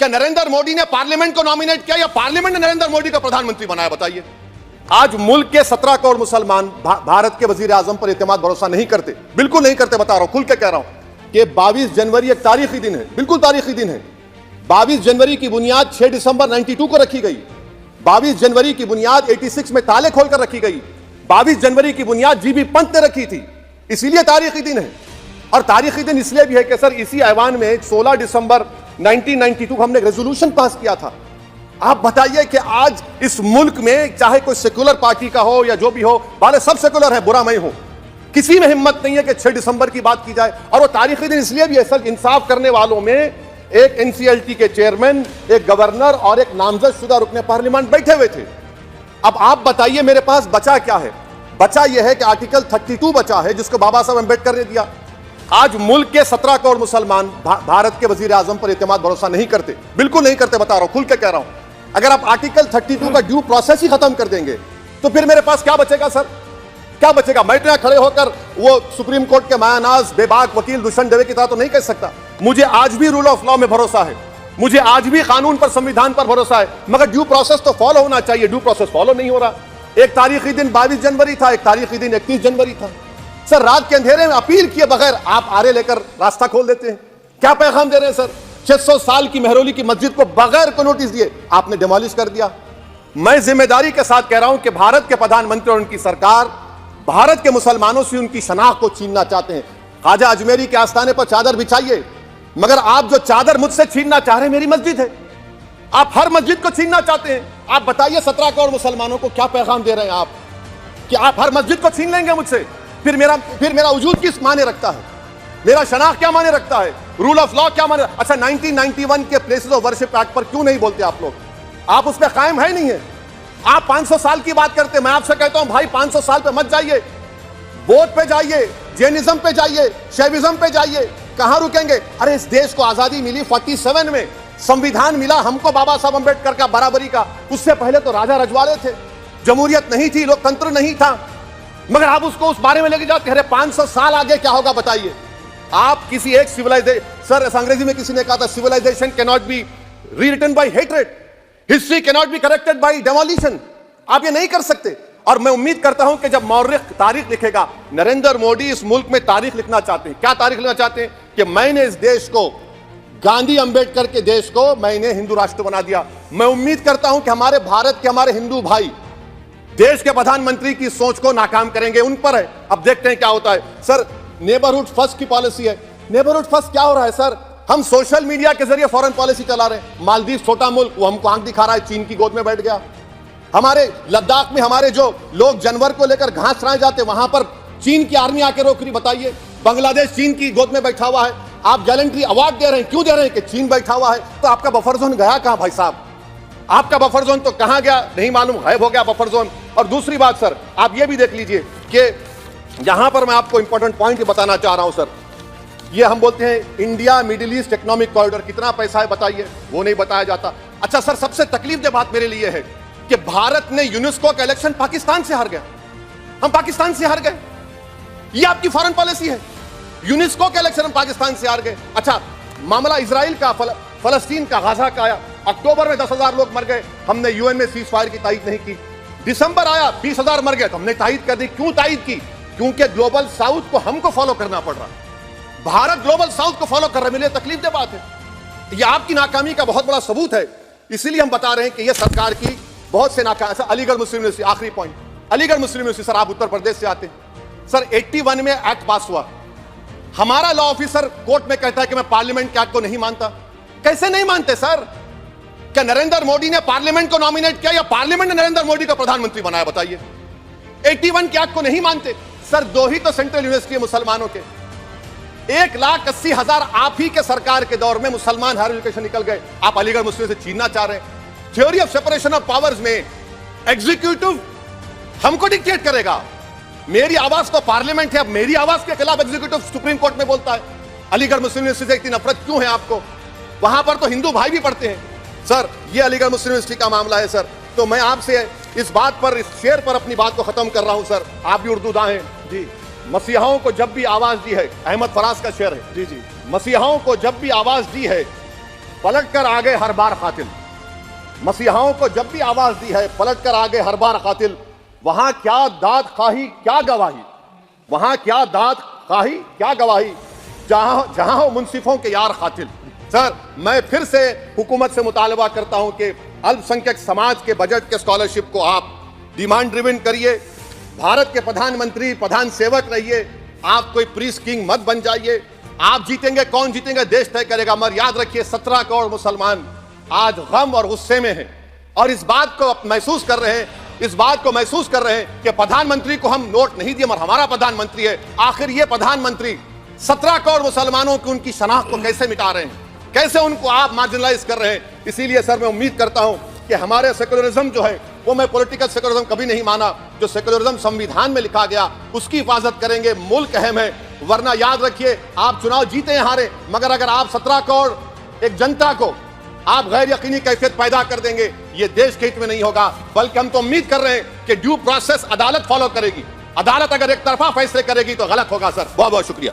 क्या नरेंद्र मोदी ने पार्लियामेंट को नॉमिनेट किया या पार्लियामेंट ने नरेंद्र मोदी को प्रधानमंत्री बनाया? बताइए। आज मुल्क के 17 करोड़ मुसलमान भारत के वजीर आजम पर इत्मीनान भरोसा नहीं करते, बिल्कुल नहीं करते। बता रहा हूं, खुल के कह रहा हूं कि 22 जनवरी एक तारीखी दिन है, बिल्कुल तारीखी दिन है। 22 जनवरी की बुनियाद 6 दिसंबर 92 को रखी गई। 22 जनवरी की बुनियाद 86 में ताले खोलकर रखी गई। 22 जनवरी की बुनियाद जीबी पंत ने रखी थी, इसीलिए तारीखी दिन है। और तारीखी दिन इसलिए भी है कि सर इसी ऐवान में 16 दिसंबर 1992 को हमने रेजोल्यूशन पास किया था। आप बताइए कि आज इस मुल्क में चाहे कोई सेक्युलर पार्टी का हो या जो भी हो, वाले सब सेक्युलर है, बुरा मैं हूं, किसी में हिम्मत नहीं है कि 6 दिसंबर की बात की जाए। और वो तारीखी दिन इसलिए भी है सर, इंसाफ करने वालों में एक एनसीएलटी के चेयरमैन, एक गवर्नर और एक नामजदशुदा रुकने पार्लियामेंट बैठे हुए थे। अब आप बताइए मेरे पास बचा क्या है? बचा यह है कि आर्टिकल 32 बचा है, जिसको बाबा साहब अम्बेडकर ने दिया। आज मुल्क के 17 करोड़ मुसलमान भारत के वजीर आजम पर इत्मीनान भरोसा नहीं करते, बिल्कुल नहीं करते। बता रहा हूं, खुल के कह रहा हूं। अगर आप आर्टिकल 32 का ड्यू प्रोसेस ही खत्म कर देंगे तो फिर मेरे पास क्या बचेगा सर? क्या बचेगा? मैं तो यहां खड़े होकर वो सुप्रीम कोर्ट के मायानाज बेबाक वकील दुष्यंत दवे की तरह तो नहीं कह सकता। मुझे आज भी रूल ऑफ लॉ में भरोसा है, मुझे आज भी कानून पर, संविधान पर भरोसा है, मगर ड्यू प्रोसेस तो फॉलो होना चाहिए। ड्यू प्रोसेस फॉलो नहीं हो रहा। एक तारीखी दिन 22 जनवरी था, एक तारीखी दिन 31 जनवरी था। सर रात के अंधेरे में अपील किए बगैर आप आरे लेकर रास्ता खोल देते हैं। क्या पैगाम दे रहे हैं सर? 600 साल की मेहरौली की मस्जिद को बगैर को नोटिस दिए आपने डिमोलिश कर दिया। मैं जिम्मेदारी के साथ कह रहा हूं कि भारत के प्रधानमंत्री और उनकी सरकार भारत के मुसलमानों से उनकी शनाख्त को छीनना चाहते हैं। ख्वाजा अजमेरी के आस्थाने पर चादर बिछाइए, मगर आप जो चादर मुझसे छीनना चाह रहे हैं, मेरी मस्जिद है, आप हर मस्जिद को छीनना चाहते हैं। आप बताइए 17 करोड़ मुसलमानों को क्या पैगाम दे रहे हैं आप कि आप हर मस्जिद को छीन लेंगे मुझसे? फिर मेरा वजूद किस माने रखता है? मेरा शनाख्त क्या माने रखता है? रूल ऑफ लॉ क्या माने? अच्छा 1991 के प्लेसेस ऑफ वर्शिप एक्ट पर क्यों नहीं बोलते आप लोग? आप उस पर कायम है नहीं है। आप 500 साल की बात करते हैं। मैं आपसे कहता हूं भाई 500 साल पे मत जाइए, बौद्ध पे जाइए, जैनिज्म पे जाइए, शैविज्म पे जाइए, कहां रुकेंगे? अरे इस देश को आजादी मिली 47 में, संविधान मिला हमको बाबा साहब अम्बेडकर का बराबरी का। उससे पहले तो राजा रजवाड़े थे, जमहूरियत नहीं थी, लोकतंत्र नहीं था, मगर आप उसको उस बारे में लेके जाते। अरे 500 साल आगे क्या होगा बताइए? आप किसी एक सिविलाइजेशन, सर अंग्रेजी में किसी ने कहा था civilization can not be rewritten by hatred, history can not be corrected by demolition. आप ये नहीं कर सकते। और मैं उम्मीद करता हूं कि जब मौर्य तारीख लिखेगा, नरेंद्र मोदी इस मुल्क में तारीख लिखना चाहते हैं। क्या तारीख लिखना चाहते हैं? कि मैंने इस देश को, गांधी अंबेडकर के देश को मैंने हिंदू राष्ट्र बना दिया। मैं उम्मीद करता हूं कि हमारे भारत के हमारे हिंदू भाई देश के प्रधानमंत्री की सोच को नाकाम करेंगे। उन पर है, अब देखते हैं क्या होता है। सर नेबरहुड फर्स्ट की पॉलिसी है। नेबरहुड फर्स्ट क्या हो रहा है सर? हम सोशल मीडिया के जरिए फॉरेन पॉलिसी चला रहे हैं। मालदीव छोटा मुल्क, वो हमको आंख दिखा रहा है, चीन की गोद में बैठ गया। हमारे लद्दाख में हमारे जो लोग जानवर को लेकर घास चराए जाते, वहां पर चीन की आर्मी आके रोक रही। बताइए, बांग्लादेश चीन की गोद में बैठा हुआ है। आप गैलेंट्री अवार्ड दे रहे हैं, क्यों दे रहे हैं? कि चीन बैठा हुआ है। तो आपका बफर जोन गया कहां भाई साहब? आपका बफर जोन तो कहां गया नहीं मालूम, गायब हो गया बफर जोन। और दूसरी बात सर, आप ये भी देख लीजिए कि यहां पर मैं आपको इंपॉर्टेंट पॉइंट बताना चाह रहा हूं सर। ये हम बोलते हैं India middle east economic corridor, कितना पैसा है बताइए? वो नहीं बताया जाता। अच्छा सर, सबसे तकलीफदेह बात मेरे लिए है कि भारत ने यूनेस्को का इलेक्शन पाकिस्तान से हार गया। हम पाकिस्तान से हार गए, ये आपकी फॉरेन पॉलिसी है। यूनेस्को के इलेक्शन हम पाकिस्तान से हार गए। अच्छा, मामला इजराइल का, फलस्तीन का, गाजा का आया। अक्टूबर में 10,000 लोग मर गए, हमने यूएन में सीज फायर की तायीद नहीं की। दिसंबर आया, 20,000 मर गए, तो हमने तायीद कर दी। क्यों तायीद की? क्योंकि ग्लोबल साउथ को हमको फॉलो करना पड़ रहा। भारत ग्लोबल साउथ को फॉलो कर रहा है। मेरे लिए तकलीफदेह बात है। यह आपकी नाकामी का बहुत बड़ा सबूत है। इसीलिए हम बता रहे हैं कि यह सरकार की बहुत से नाकाम। अलीगढ़ मुस्लिम यूनिवर्सिटी, आखिरी पॉइंट, अलीगढ़ मुस्लिम यूनिवर्सिटी। सर आप उत्तर प्रदेश से आते हैं सर, 81 में एक्ट पास हुआ। हमारा लॉ ऑफिसर कोर्ट में कहता है कि मैं पार्लियामेंट के एक्ट को नहीं मानता। कैसे नहीं मानते सर? क्या नरेंद्र मोदी ने पार्लियामेंट को नॉमिनेट किया या पार्लियामेंट ने नरेंद्र मोदी को प्रधानमंत्री बनाया? बताइए। 81 के एक्ट को नहीं मानते सर। 2 ही तो सेंट्रल यूनिवर्सिटी मुसलमानों के, 1,80,000 आप ही के सरकार के दौर में मुसलमान हायर एजुकेशन निकल गए। आप अलीगढ़ मुस्लिम से छीनना चाह रहे हैं। Theory of separation of powers में एग्जीक्यूटिव हमको डिक्टेट करेगा। मेरी आवाज तो पार्लियामेंट है, अब मेरी आवाज के खिलाफ एग्जीक्यूटिव सुप्रीम कोर्ट में बोलता है। अलीगढ़ मुस्लिम यूनिवर्सिटी से इतनी नफरत क्यों है आपको? वहां पर तो हिंदू भाई भी पढ़ते हैं सर। ये अलीगढ़ मुस्लिम यूनिवर्सिटी का मामला है सर। तो मैं आपसे इस बात पर, इस शेर पर अपनी बात को खत्म कर रहा हूं सर। आप भी उर्दू दां हैं जी। मसीहाओं को जब भी आवाज दी है, अहमद फराज का शेर है जी जी, मसीहाओं को जब भी आवाज दी है पलट कर आगे हर बार कातिल। मसीहाओं को जब भी आवाज दी है पलट कर आगे हर बार कातिल, वहां क्या दाद खाही क्या गवाही, वहां क्या दाद खाही क्या गवाही, जहां हो मुंसिफों के यार कातिल। सर, मैं फिर से हुकूमत से मुतालबा करता हूं कि अल्पसंख्यक समाज के बजट के स्कॉलरशिप को आप डिमांड ड्रिवन करिए। भारत के प्रधानमंत्री प्रधान सेवक रहिए, आप कोई प्रीस किंग मत बन जाइए। आप जीतेंगे, कौन जीतेंगे देश तय करेगा, मगर याद रखिए 17 करोड़ मुसलमान आज गम और गुस्से में हैं और इस बात को महसूस कर रहे हैं कि प्रधानमंत्री को हम नोट नहीं दिए मगर हमारा प्रधानमंत्री है। आखिर ये प्रधानमंत्री 17 करोड़ मुसलमानों की उनकी शनाख्त को कैसे मिटा रहे हैं, कैसे उनको आप मार्जिनलाइज कर रहे हैं। इसीलिए सर मैं उम्मीद करता हूं कि हमारे सेकुलरिज्म जो है वो, मैं पॉलिटिकल सेकुलरिज्म कभी नहीं माना, जो सेकुलरिज्म संविधान में लिखा गया उसकी हिफाजत करेंगे। मुल्क अहम है, वरना याद रखिए आप चुनाव जीते हैं हारे, मगर अगर आप 17 करोड़ एक जनता को आप गैर यकीनी कैफियत पैदा कर देंगे, ये देश के हित में नहीं होगा। बल्कि हम तो उम्मीद कर रहे हैं कि ड्यू प्रोसेस अदालत फॉलो करेगी। अदालत अगर एक तरफा फैसले करेगी तो गलत होगा। सर बहुत बहुत शुक्रिया।